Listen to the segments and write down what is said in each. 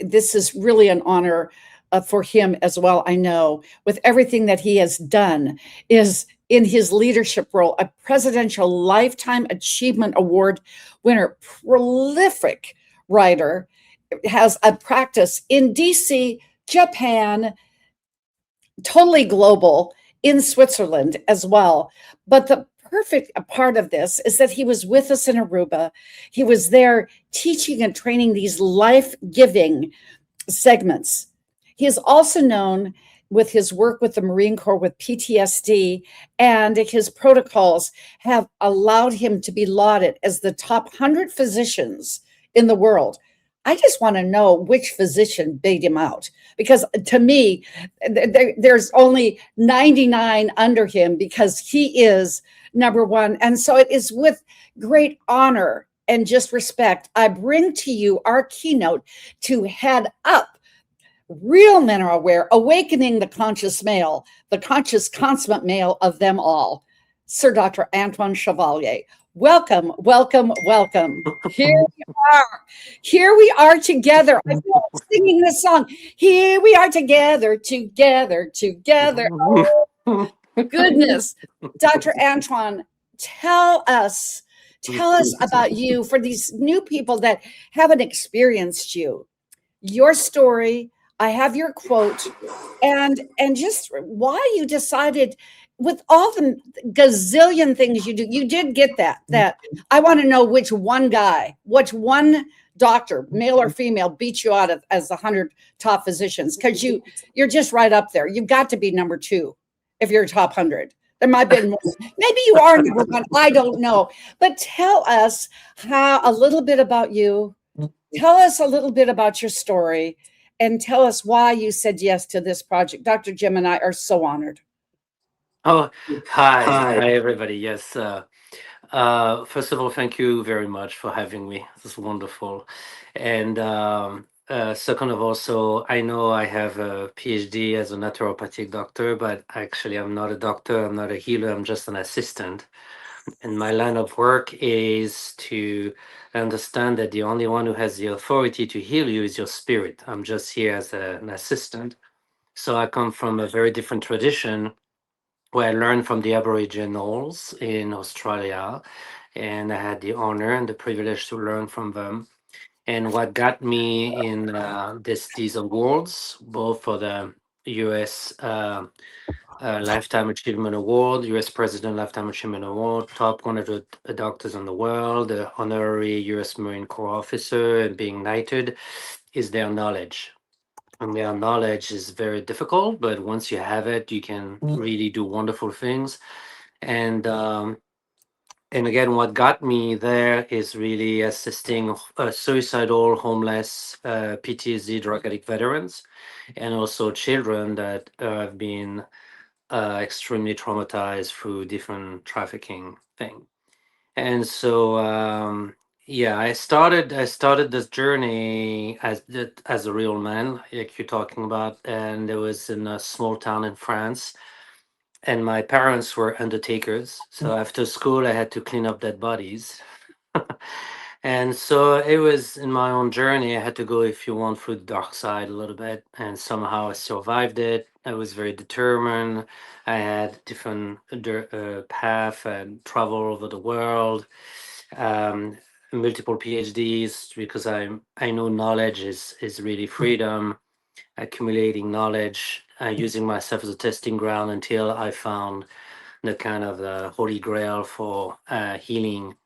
this is really an honor for him as well. I know with everything that he has done is in his leadership role, a presidential lifetime achievement award winner, prolific writer, has a practice in DC, Japan, totally global, in Switzerland as well. But the perfect part of this is that he was with us in Aruba. He was there teaching and training these life giving segments. He is also known with his work with the Marine Corps with PTSD, and his protocols have allowed him to be lauded as the top 100 physicians in the world. I just want to know which physician beat him out, because to me, there's only 99 under him because he is number one. And so it is with great honor and just respect I bring to you our keynote to head up Real Men Are Aware, Awakening the Conscious Male, the conscious consummate male of them all, Sir Dr. Antoine Chevalier. Welcome, welcome, welcome. Here we are. Here we are together. I feel like singing this song. Here we are together, together, together. Oh, goodness. Dr. Antoine, tell us about you for these new people that haven't experienced you. Your story. I have your quote, and just why you decided, with all the gazillion things you do, you did get that I want to know which one doctor, male or female, beat you out as the 100 top physicians, because you're just right up there. You've got to be number 2 if you're top 100. There might be more. Maybe you are number 1. I don't know. But tell us a little bit about you. Tell us a little bit about your story, and tell us why you said yes to this project. Dr. Jim and I are so honored. Oh, hi, everybody. Yes. First of all, thank you very much for having me. This is wonderful. And second of all, so I know I have a PhD as a naturopathic doctor, but actually I'm not a doctor. I'm not a healer. I'm just an assistant. And my line of work is to understand that the only one who has the authority to heal you is your spirit. I'm just here as an assistant. So I come from a very different tradition where I learned from the Aboriginals in Australia, and I had the honor and the privilege to learn from them. And what got me in these awards, both for the U.S. Lifetime Achievement Award, U.S. President Lifetime Achievement Award, top 100 doctors in the world, the honorary U.S. Marine Corps officer, and being knighted, is their knowledge. And their knowledge is very difficult, but once you have it, you can really do wonderful things. And again, what got me there is really assisting suicidal, homeless, PTSD, drug addict veterans, and also children that have been extremely traumatized through different trafficking thing. And so yeah, I started this journey as a real man, like you're talking about, and it was in a small town in France. And my parents were undertakers, so after school I had to clean up dead bodies. And so it was in my own journey. I had to go, if you want, through the dark side a little bit, and somehow I survived it. I was very determined. I had different path and travel over the world, um, multiple PhDs, because I know knowledge is really freedom, accumulating knowledge, using myself as a testing ground until I found the kind of the holy grail for healing,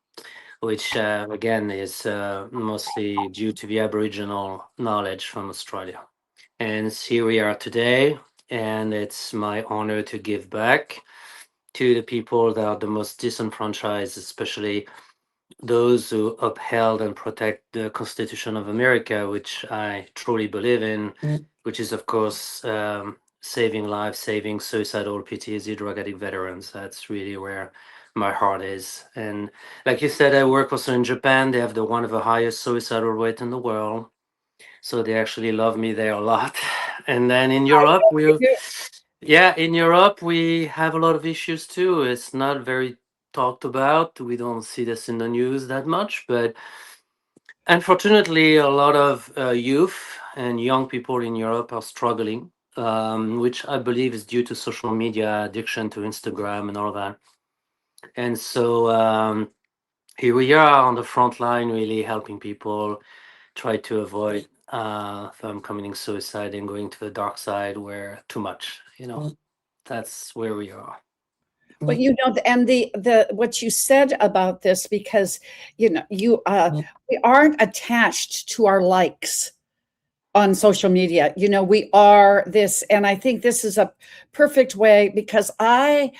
which again is mostly due to the Aboriginal knowledge from Australia. And here we are today, and it's my honor to give back to the people that are the most disenfranchised, especially those who upheld and protect the Constitution of America, which I truly believe in, which is, of course, saving lives, saving suicidal, PTSD, drug addict veterans. That's really where my heart is. And like you said, I work also in Japan. They have one of the highest suicidal rate in the world. So they actually love me there a lot. And then in Europe, in Europe, we have a lot of issues too. It's not very talked about. We don't see this in the news that much, but Unfortunately, a lot of youth and young people in Europe are struggling, which I believe is due to social media addiction to Instagram and all that. And so here we are on the front line, really helping people try to avoid them committing suicide and going to the dark side where too much, that's where we are. Well, and the what you said about this, because we aren't attached to our likes on social media. We are this, and I think this is a perfect way, because I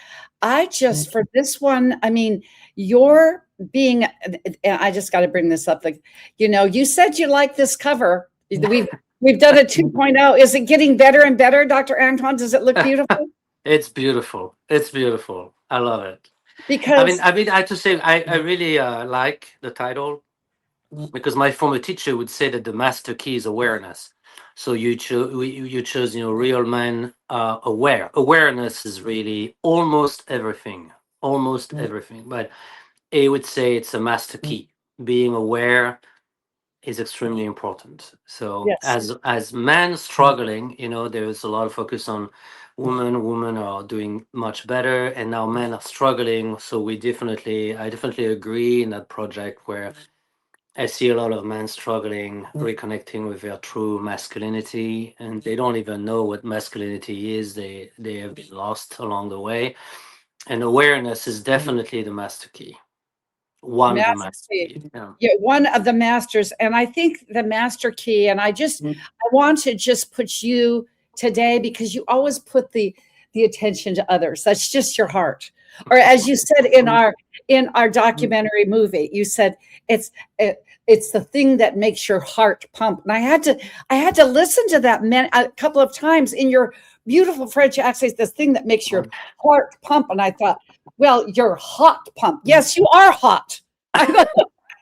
just, for this one, I mean, you're being, and I just got to bring this up. Like, you said you like this cover. We've done a 2.0. Is it getting better and better, Dr. Antoine? Does it look beautiful? It's beautiful. It's beautiful. I love it. Because I have to say, I really like the title, because my former teacher would say that the master key is awareness. So you chose, real man aware. Awareness is really almost everything, But he would say it's a master key. Being aware is extremely important. So yes, as men struggling, there's a lot of focus on women. Women are doing much better, and now men are struggling. So I definitely agree in that project where I see a lot of men struggling, reconnecting with their true masculinity, and they don't even know what masculinity is. They have been lost along the way, and awareness is definitely the master key. One of the master mastery. key. Yeah. Yeah, one of the masters. And I think the master key, and I want to just put you today, because you always put the attention to others. That's just your heart. Or as you said in our documentary movie, you said it's it's the thing that makes your heart pump. And I had to listen to that a couple of times in your beautiful French accent, this thing that makes your heart pump. And I thought, well, you're hot pump. Yes, you are hot. I thought,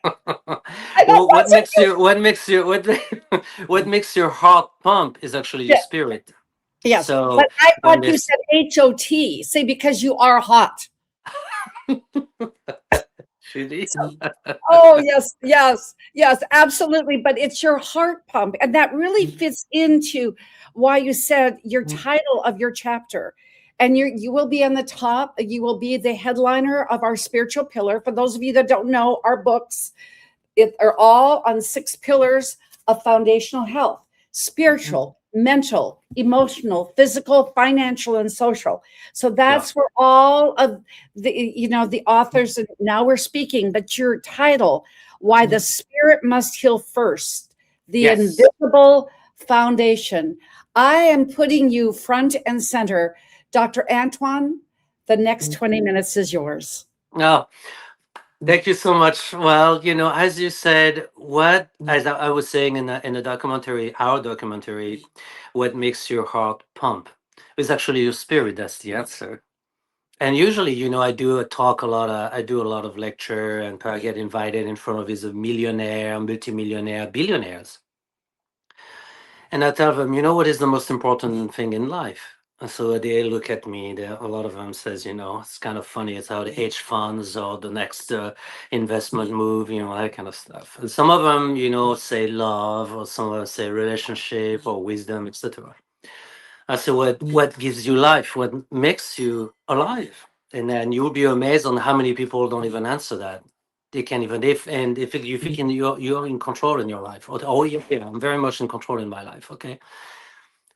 I thought What that's a makes you what makes your heart pump is actually your good, spirit. yes. But So I when thought you this said HOT. See, because you are hot. Judy. Oh, yes, yes, yes, absolutely. But it's your heart pump. And that really fits into why you said your title of your chapter. And you will be on the top. You will be the headliner of our spiritual pillar. For those of you that don't know, our books are all on 6 pillars of foundational health: spiritual, mental, emotional, physical, financial, and social. So Yeah. that's where all of the authors, and now we're speaking, but your title, Why the Spirit Must Heal First, the Yes. invisible foundation. I am putting you front and center. Dr. Antoine, the next 20 minutes is yours. Oh, thank you so much. Well, as you said, as I was saying in the documentary, our documentary, what makes your heart pump is actually your spirit. That's the answer. And usually, I do a lot of lecture, and I get invited in front of these millionaire, multimillionaire, billionaires. And I tell them, what is the most important thing in life? And so they look at me. A lot of them says, it's kind of funny. It's how the hedge funds or the next investment move, that kind of stuff. And some of them, say love, or some of them say relationship or wisdom, etc. I said, what gives you life? What makes you alive? And then you'll be amazed on how many people don't even answer that. They can't even if you think you're in control in your life. Oh yeah, I'm very much in control in my life. Okay.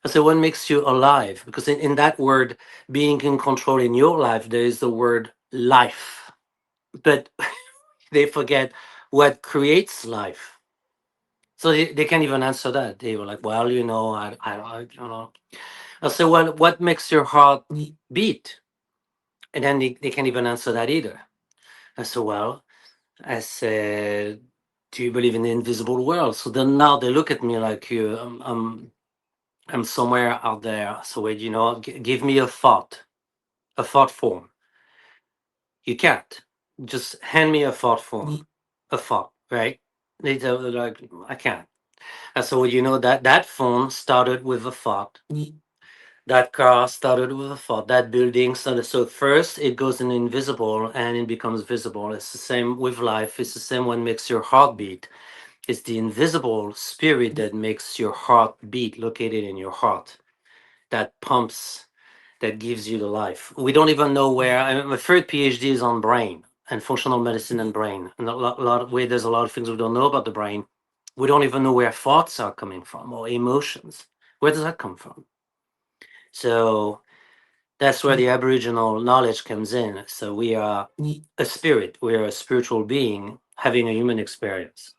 I said, what makes you alive? Because in that word, being in control in your life, there is the word life. But they forget what creates life. So they can't even answer that. They were like, well, I said, well, what makes your heart beat? And then they can't even answer that either. I said, well, I said, do you believe in the invisible world? So then now they look at me like I'm somewhere out there. So wait, give me a thought form. You can't. Just hand me a thought form, a thought, right? They're like, I can't. I said, well, that phone started with a thought. That car started with a thought. That building started. So first it goes in invisible and it becomes visible. It's the same with life. It's the same what makes your heart beat. It's the invisible spirit that makes your heart beat, located in your heart, that pumps, that gives you the life. We don't even know where. My third PhD is on brain and functional medicine and brain. And lot of way, there's a lot of things we don't know about the brain. We don't even know where thoughts are coming from or emotions. Where does that come from? So that's where the Aboriginal knowledge comes in. So we are a spirit, we are a spiritual being having a human experience.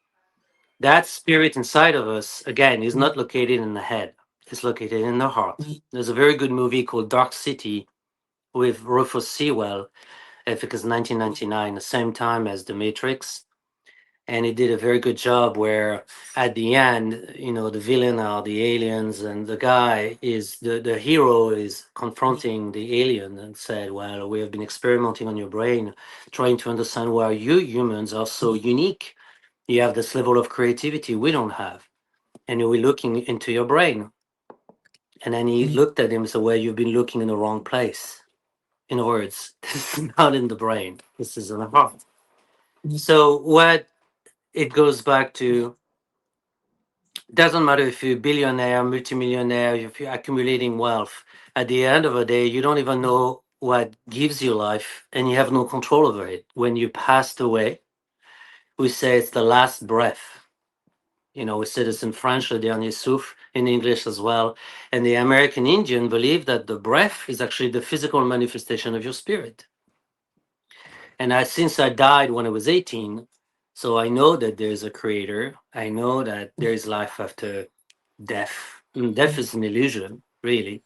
That spirit inside of us, again, is not located in the head, it's located in the heart. There's a very good movie called Dark City with Rufus Sewell, I think it's 1999, the same time as The Matrix. And it did a very good job where at the end, the villain are the aliens, and the guy is the hero is confronting the alien and said, well, we have been experimenting on your brain, trying to understand why you humans are so unique. You have this level of creativity we don't have. And we're looking into your brain. And then he looked at him and said, well, you've been looking in the wrong place. In other words, this is not in the brain, this is in the heart. So what it goes back to, doesn't matter if you're a billionaire, multimillionaire, if you're accumulating wealth. At the end of the day, you don't even know what gives you life, and you have no control over it. When you passed away, we say it's the last breath. We say this in French, le dernier souffle, in English as well. And the American Indian believe that the breath is actually the physical manifestation of your spirit. And since I died when I was 18, so I know that there's a creator. I know that there is life after death. Death is an illusion, really.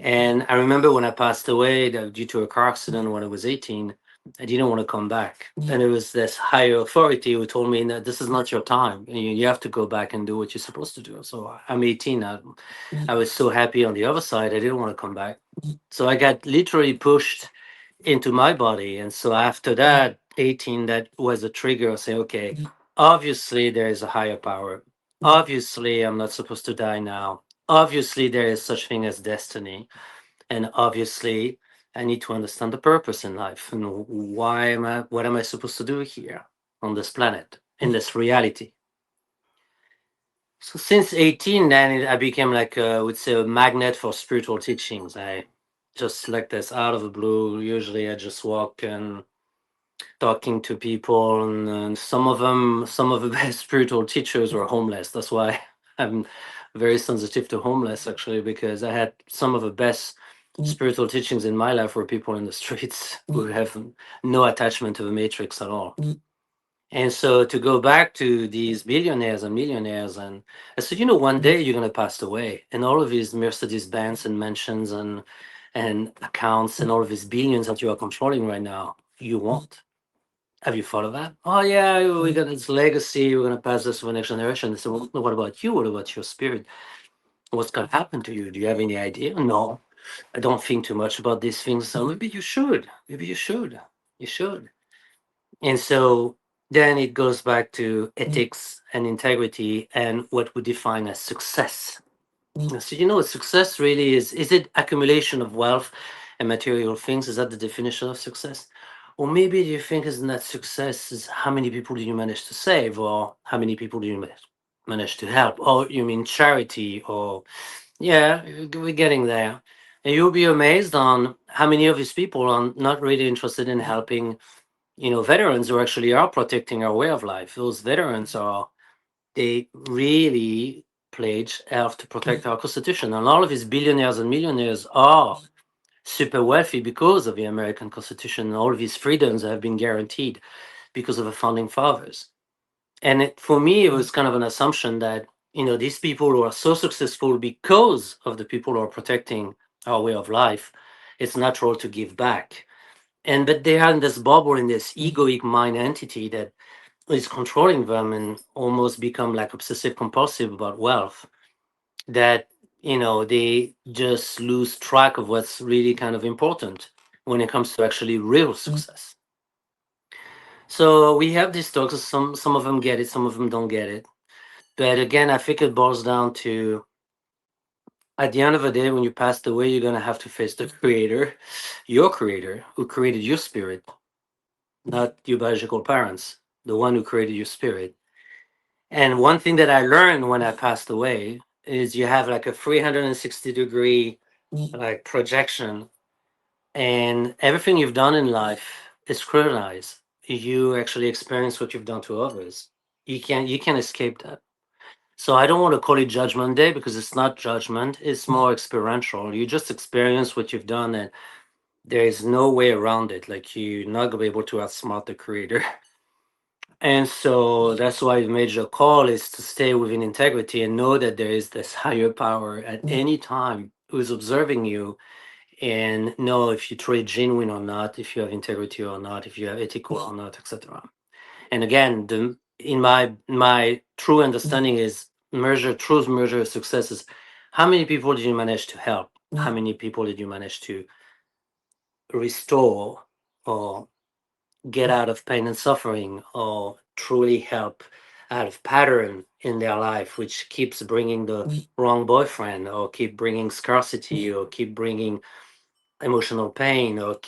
And I remember when I passed away due to a car accident when I was 18, I didn't want to come back. And it was this higher authority who told me that this is not your time. You have to go back and do what you're supposed to do. So I'm 18. I was so happy on the other side, I didn't want to come back. So I got literally pushed into my body. And so after that, 18, that was a trigger. Say, okay, obviously there is a higher power. Obviously, I'm not supposed to die now. Obviously, there is such thing as destiny. And obviously, I need to understand the purpose in life and what am I supposed to do here on this planet, in this reality. So since 18, then I became like, I would say, a magnet for spiritual teachings. I just like this out of the blue. Usually I just walk and talking to people, and some of the best spiritual teachers were homeless. That's why I'm very sensitive to homeless, actually, because I had some of the best spiritual teachings in my life were people in the streets who have no attachment to the matrix at all. And so to go back to these billionaires and millionaires, and I said, one day you're going to pass away, and all of these Mercedes Benz and mansions and accounts and all of these billions that you are controlling right now, you won't. Have you thought of that? Oh yeah, we got this legacy. We're gonna pass this to the next generation. So, well, what about you? What about your spirit? What's gonna happen to you? Do you have any idea? No, I don't think too much about these things. So maybe you should. Maybe you should. You should. And so then it goes back to ethics and integrity and what we define as success. So what success really is. Is it accumulation of wealth and material things? Is that the definition of success? Or maybe do you think isn't that success is how many people do you manage to save, or how many people do you manage to help? Or you mean charity? Or yeah, we're getting there. And you'll be amazed on how many of these people are not really interested in helping, veterans who actually are protecting our way of life. Those veterans they really pledge have to protect our constitution. And all of these billionaires and millionaires are super wealthy because of the American Constitution and all of these freedoms that have been guaranteed because of the founding fathers. And for me, it was kind of an assumption that, these people who are so successful because of the people who are protecting our way of life, it's natural to give back. But they are in this bubble, in this egoic mind entity that is controlling them and almost become like obsessive compulsive about wealth, that they just lose track of what's really kind of important when it comes to actually real success. So we have these talks. Some of them get it, some of them don't get it. But again, I think it boils down to, at the end of the day, when you pass away, you're going to have to face the creator, your creator, who created your spirit, not your biological parents, the one who created your spirit. And one thing that I learned when I passed away is you have like a 360-degree like projection, and everything you've done in life is scrutinized. You actually experience what you've done to others. You can't escape that. So I don't want to call it Judgment Day because it's not judgment. It's more experiential. You just experience what you've done, and there is no way around it. Like you're not gonna be able to outsmart the creator. And so that's why the major call is to stay within integrity and know that there is this higher power at any time who is observing you, and know if you truly genuine or not, if you have integrity or not, if you have ethical or not, etc. And again, in my true understanding is truth measure of success is how many people did you manage to help? How many people did you manage to restore or get out of pain and suffering, or truly help out of pattern in their life, which keeps bringing the wrong boyfriend, or keep bringing scarcity, or keep bringing emotional pain, or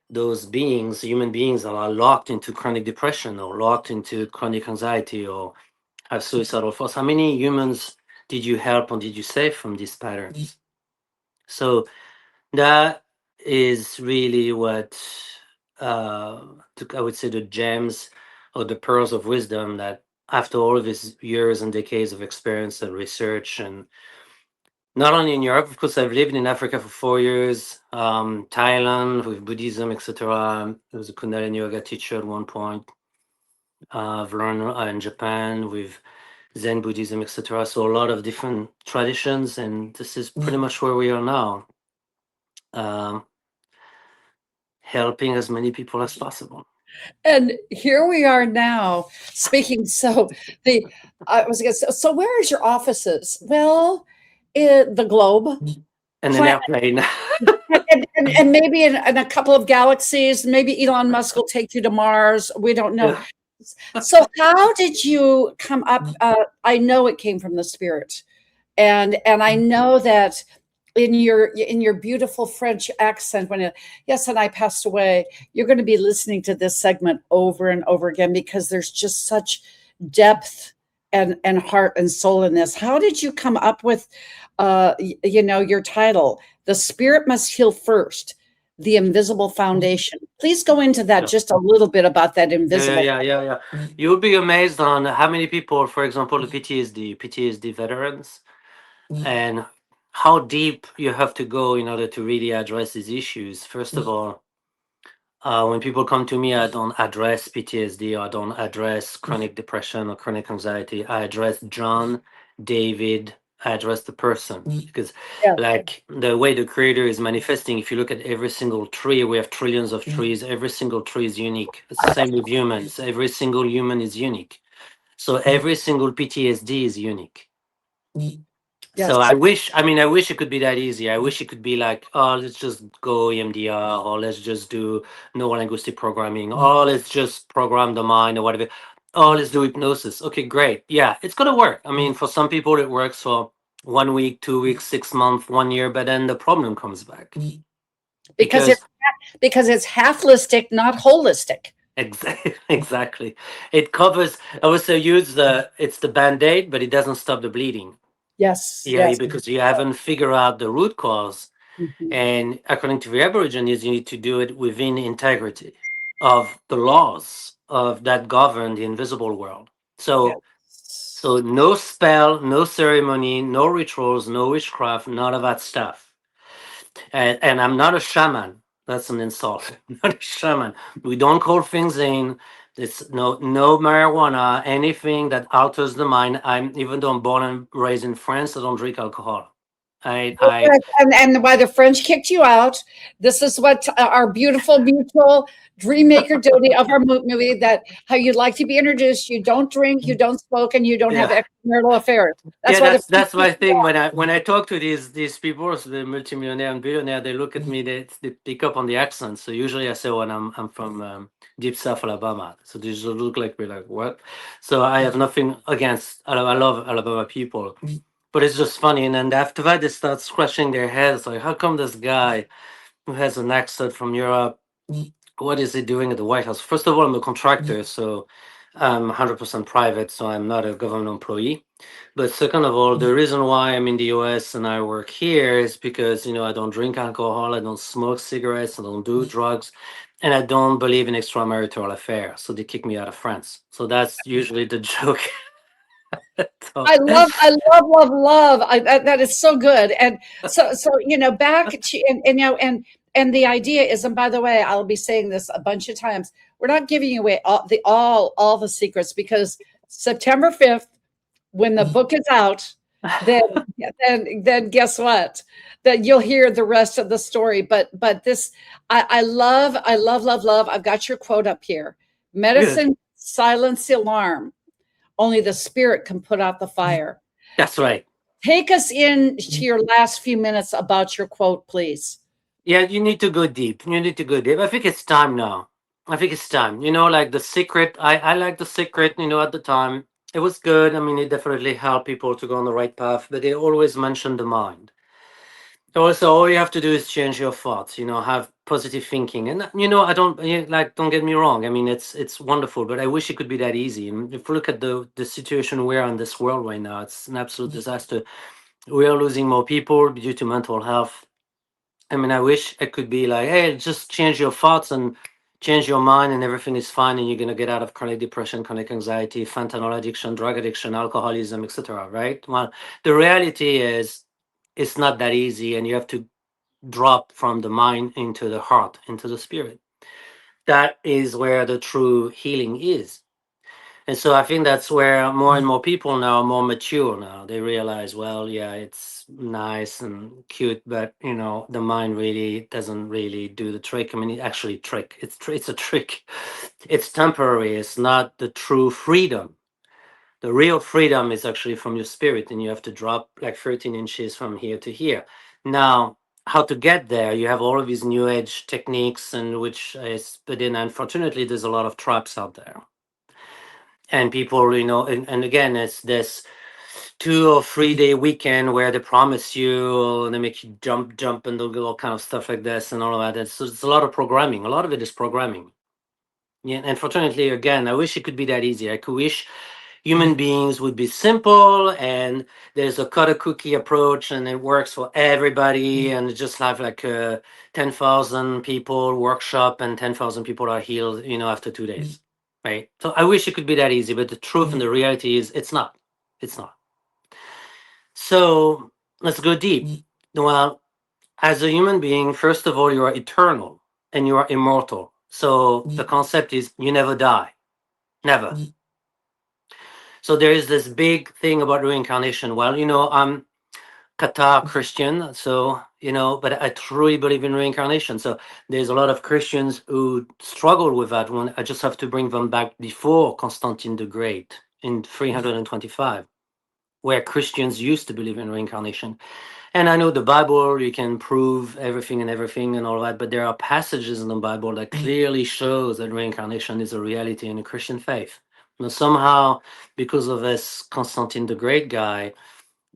those beings, human beings that are locked into chronic depression or locked into chronic anxiety or have suicidal thoughts. How many humans did you help or did you save from these patterns? So that is really what uh, I would say the gems or the pearls of wisdom that after all of these years and decades of experience and research, and not only in Europe, of course, I've lived in Africa for 4 years, Thailand with Buddhism, etc. I was a Kundalini yoga teacher at one point. I've learned in Japan with Zen Buddhism, etc. So a lot of different traditions, and this is pretty much where we are now. Um, Helping as many people as possible. And here we are now speaking. So the I was going to say, so where is your offices? Well, the globe, And an planet, airplane. and maybe in a couple of galaxies. Maybe Elon Musk will take you to Mars. We don't know. Yeah. So how did you come up? I know it came from the spirit, and I know that in your beautiful French accent when yes, and I passed away, you're going to be listening to this segment over and over again because there's just such depth and heart and soul in this. How did you come up with your title, The Spirit Must Heal First, the Invisible Foundation? Please go into that Yeah. just a little bit about that Yeah, invisible. yeah, yeah, yeah. You would be amazed on how many people, for example, the PTSD veterans, and how deep you have to go in order to really address these issues. First of all, when people come to me, I don't address PTSD, or I don't address chronic depression or chronic anxiety. I address John, David, I address the person. Because, Yeah. like, the way the creator is manifesting, if you look at every single tree, we have trillions of trees, every single tree is unique. It's the same with humans, every single human is unique. So, every single PTSD is unique. Yes. So I wish it could be that easy. I wish it could be like, oh, let's just go EMDR, or let's just do neurolinguistic programming, or let's just program the mind or whatever. Oh, let's do hypnosis. Okay, great. Yeah, it's gonna work. I mean, for some people it works for 1 week, 2 weeks, 6 months, 1 year, but then the problem comes back because because it's halflistic, not holistic. exactly, exactly. It covers. I would say use it's the band-aid, but it doesn't stop the bleeding. Yes, Yeah, yes. because you haven't figured out the root cause. Mhm. And according to the Aborigines, you need to do it within integrity of the laws of that govern the invisible world. So, Yes. so no spell, no ceremony, no rituals, no witchcraft, none of that stuff. And I'm not a shaman. That's an insult. I'm not a shaman. We don't call things in. It's no marijuana, anything that alters the mind. Even though I'm born and raised in France, I don't drink alcohol. I And why the French kicked you out. This is what our beautiful mutual dream maker duty of our movie, that how you'd like to be introduced. You don't drink, you don't smoke, and you don't have yeah. extramarital affairs. That's Yeah, why the French that's my kicked you thing. out. When I talk to these people, so the multimillionaire and billionaire, they look at me. They pick up on the accent. So usually I say when I'm from deep South Alabama. So they just look like me like what? So I have nothing against. I love Alabama people, but it's just funny. And then after that, they start scratching their heads like, how come this guy who has an accent from Europe? What is he doing at the White House? First of all, I'm a contractor, so I'm 100% private, so I'm not a government employee. But second of all, the reason why I'm in the US and I work here is because, I don't drink alcohol, I don't smoke cigarettes, I don't do drugs, and I don't believe in extramarital affairs. So they kick me out of France. So that's usually the joke. So, I love. That is so good. And so back to and the idea is, and by the way, I'll be saying this a bunch of times. We're not giving away all the secrets, because September 5th, when the book is out, then then guess what? That you'll hear the rest of the story. But this, I love. I've got your quote up here. good. Medicine silence the alarm. Only the spirit can put out the fire. That's right. Take us into your last few minutes about your quote, please. Yeah, you need to go deep. You need to go deep. I think it's time now. I think it's time. Like The Secret. I like The Secret, at the time. It was good. I mean, it definitely helped people to go on the right path, but they always mentioned the mind. Also, all you have to do is change your thoughts, have positive thinking. And, I don't, don't get me wrong. I mean, it's wonderful, but I wish it could be that easy. And if you look at the situation we're in this world right now, it's an absolute disaster. We are losing more people due to mental health. I mean, I wish I could be like, hey, just change your thoughts and change your mind, and everything is fine, and you're gonna get out of chronic depression, chronic anxiety, fentanyl addiction, drug addiction, alcoholism, etc. Right? Well, the reality is, it's not that easy, and you have to drop from the mind into the heart, into the spirit. That is where the true healing is. And so I think that's where more and more people now are more mature now. They realize, well, yeah, it's nice and cute, but the mind really doesn't really do the trick. I mean, it actually trick. It's a trick. It's temporary. It's not the true freedom. The real freedom is actually from your spirit, and you have to drop like 13 inches from here to here. Now, how to get there? You have all of these new age techniques, and which is, but then unfortunately, there's a lot of traps out there, and people, and again, it's this 2 or 3 day weekend where they promise you, they make you jump and they'll do all kind of stuff like this and all of that. It's a lot of programming. A lot of it is programming. Yeah, unfortunately, again, I wish it could be that easy. I could wish human beings would be simple, and there's a cut a cookie approach, and it works for everybody, and just have like a 10,000 people workshop, and 10,000 people are healed, after 2 days. Right. So I wish it could be that easy, but the truth and the reality is it's not. It's not. So let's go deep. Well, as a human being, first of all, you are eternal and you are immortal. So the concept is you never die. Never. So there is this big thing about reincarnation. Well, I'm Qatar Christian, so but I truly believe in reincarnation. So there's a lot of Christians who struggle with that one. I just have to bring them back before Constantine the Great in 325, where Christians used to believe in reincarnation. And I know the Bible, you can prove everything and all that, but there are passages in the Bible that clearly shows that reincarnation is a reality in the Christian faith. Now, somehow, because of this Constantine the Great guy,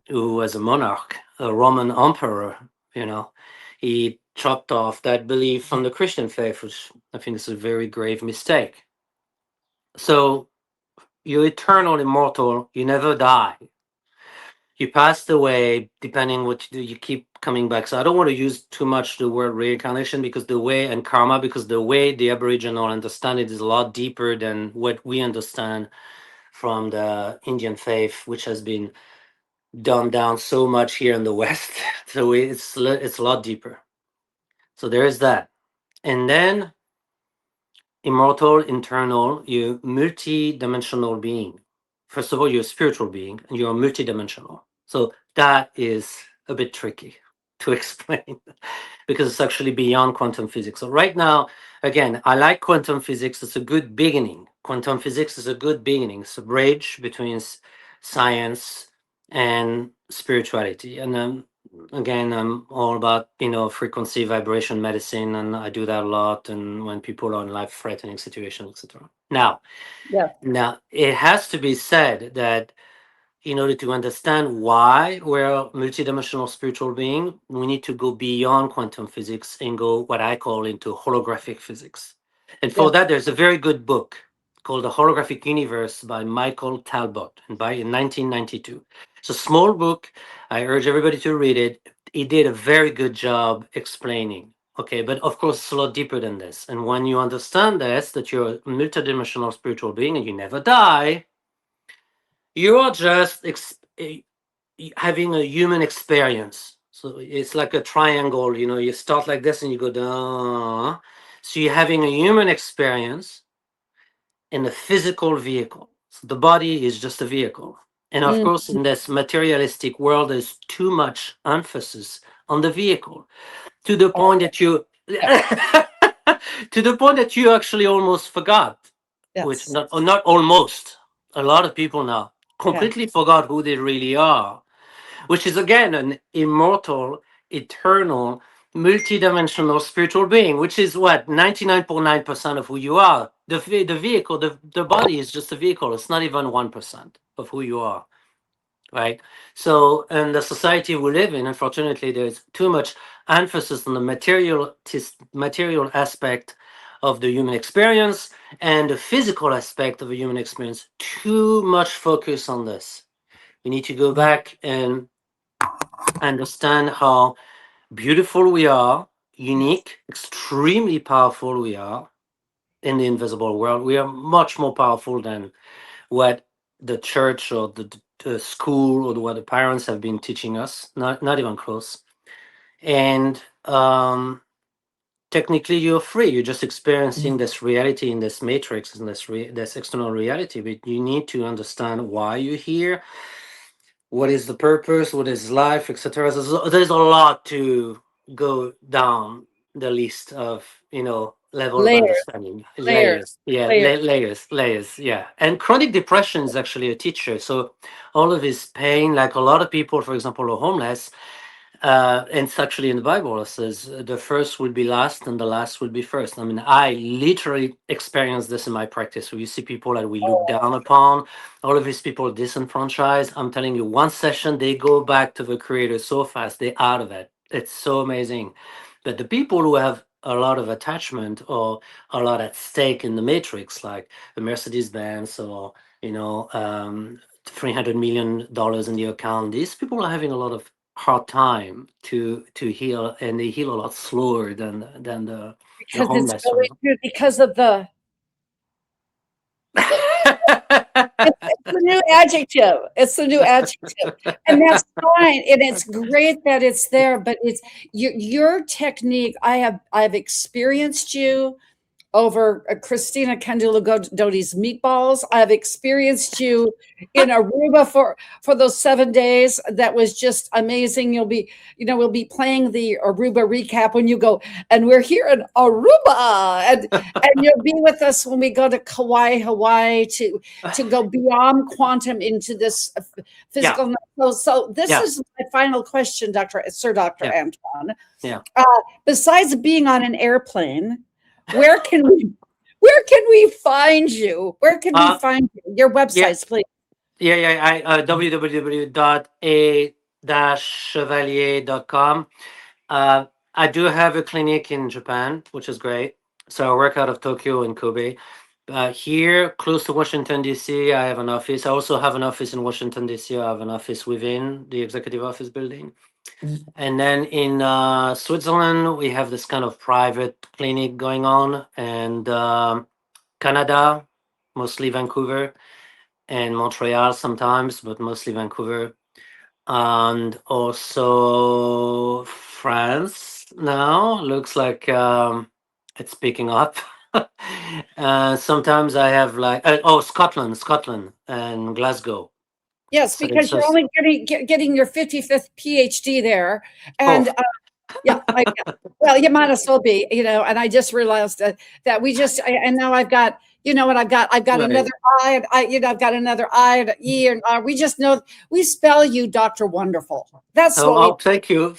who was a monarch, a Roman emperor, he chopped off that belief from the Christian faith, which I think is a very grave mistake. So you're eternal, immortal, you never die. You passed away, depending what you do, you keep coming back. So I don't want to use too much the word reincarnation, because the way, and karma, because the way the Aboriginal understand it is a lot deeper than what we understand from the Indian faith, which has been dumbed down so much here in the West. So it's a lot deeper. So there is that. And then immortal, internal, you multi-dimensional being. First of all, you're a spiritual being and you're multi-dimensional. So that is a bit tricky to explain, because it's actually beyond quantum physics. So right now, again, I like quantum physics. It's a good beginning. Quantum physics is a good beginning. It's a bridge between science and spirituality. And again, I'm all about frequency vibration medicine, and I do that a lot. And when people are in life-threatening situations, etc. Yeah. Now it has to be said that in order to understand why we're a multidimensional spiritual being, we need to go beyond quantum physics and go what I call into holographic physics. And for Yeah. that, there's a very good book called The Holographic Universe by Michael Talbot, and by in 1992. It's a small book. I urge everybody to read it. He did a very good job explaining. Okay, but of course, it's a lot deeper than this. And when you understand this, that you're a multidimensional spiritual being and you never die, you are just having a human experience. So it's like a triangle, you know, you start like this and you go down. So you're having a human experience in a physical vehicle. So the body is just a vehicle. And of Mm, course, in this materialistic world, there's too much emphasis on the vehicle to the oh, point that you yeah. to the point that you actually almost forgot, which Yes. not or not almost. A lot of people now Yeah. completely forgot who they really are, which is again an immortal, eternal, multidimensional spiritual being, which is what 99.9% of who you are. The vehicle, the body is just a vehicle. It's not even 1% of who you are, right? So, in the society we live in, unfortunately, there's too much emphasis on the material aspect of the human experience and the physical aspect of the human experience. Too much focus on this. We need to go back and understand how beautiful we are, Yes. unique, extremely powerful we are in the invisible world. We are much more powerful than what the church or the school or what the parents have been teaching us. Not even close. And technically, you're free. You're just experiencing this reality in this matrix and this external reality. But you need to understand why you're here, what is the purpose, what is life, etc. There's a lot to go down the list of, level of Layers, understanding, layers, layers, yeah, layers. layers, yeah. And chronic depression is actually a teacher. So all of this pain, like a lot of people, for example, are homeless, and it's actually in the Bible. It says the first will be last and the last will be first. I mean, I literally experienced this in my practice. Where you see people that we look down upon, all of these people disenfranchised. I'm telling you, one session, they go back to the Creator so fast, they're out of it. It's so amazing. But the people who have a lot of attachment or a lot at stake in the matrix, like the Mercedes Benz or, $300 million in the account, these people are having a lot of hard time to heal, and they heal a lot slower than the Because it's homeless really one. true because of the it's the new adjective. It's the new adjective. And that's fine. And it's great that it's there, but it's your technique. I've experienced you over Christina Candulo-Doty's meatballs. I've experienced you in Aruba for those 7 days. That was just amazing. We'll be playing the Aruba recap when you go, and we're here in Aruba, and you'll be with us when we go to Kauai, Hawaii, to go beyond quantum into this Yeah, physical. So this yeah, is my final question, Dr. yeah, Antoine. yeah. Uh, Besides being on an airplane, where can we where can we find you? Where can we uh find you? Your yeah, websites, please. yeah. I www.a-chevalier.com. I do have a clinic in Japan, which is great. So I work out of Tokyo and Kobe. Here, close to Washington, D.C., I have an office. I also have an office in Washington, D.C. I have an office within the executive office building. And then in Switzerland, we have this kind of private clinic going on. And Canada, mostly Vancouver, and Montreal sometimes, but mostly Vancouver. And also France now looks like it's picking up. Sometimes I have like Scotland and Glasgow. Yes, So it's because you're just only getting your 55th PhD there, oh and yeah, well, you might as well be, and I just realized that and now I've got, what I've got right. another I, and I've got another I and an E and R. We just know we spell you Dr. Wonderful. That's Oh what well, thank we you.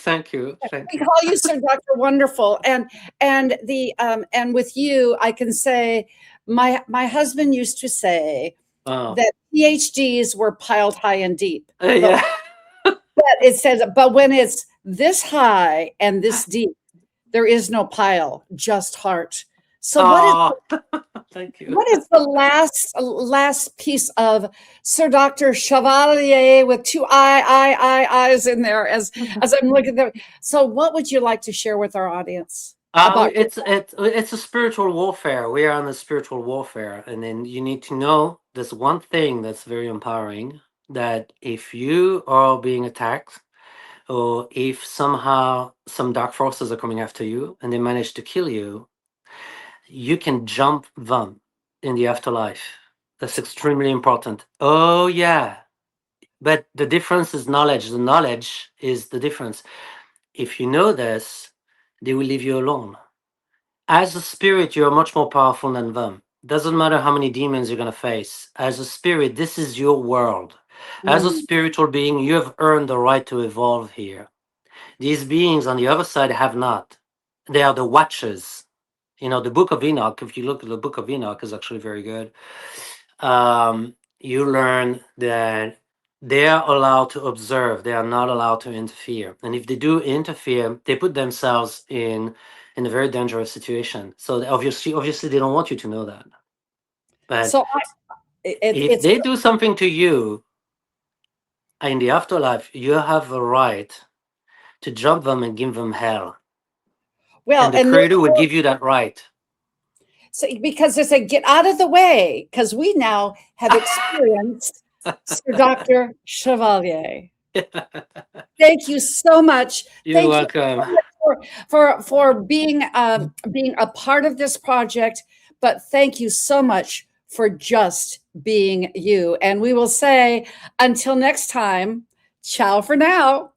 call you Sir Dr. Wonderful. And with you, I can say my husband used to say Oh that PhDs were piled high and deep. But yeah. it says, but when it's this high and this deep, there is no pile, just heart. So Oh, thank you. what is the last piece of Sir Dr. Chevalier with two eyes in there as I'm looking at them? So what would you like to share with our audience about It's a spiritual warfare. We are in a spiritual warfare, and then you need to know there's one thing that's very empowering. That if you are being attacked, or if somehow some dark forces are coming after you and they manage to kill you, you can jump them in the afterlife. That's extremely important. Oh yeah, but the difference is knowledge. The knowledge is the difference. If you know this, they will leave you alone. As a spirit, you are much more powerful than them. Doesn't matter how many demons you're going to face. As a spirit, this is your world. As a Mm. spiritual being, you have earned the right to evolve here. These beings on the other side have not. They are the watchers. You know, the Book of Enoch, if you look at the Book of Enoch, is actually very good. You learn that they are allowed to observe, they are not allowed to interfere. And if they do interfere, they put themselves in a very dangerous situation. So obviously they don't want you to know that. But So if it's they do something to you in the afterlife, you have a right to jump them and give them hell. well, And the and creator will give you that right. so because they say, get out of the way, because we now have experienced Sir Dr. Chevalier. Thank you so much. You're Thank you welcome. so much for being a part of this project. But thank you so much for just being you. And we will say until next time, ciao for now.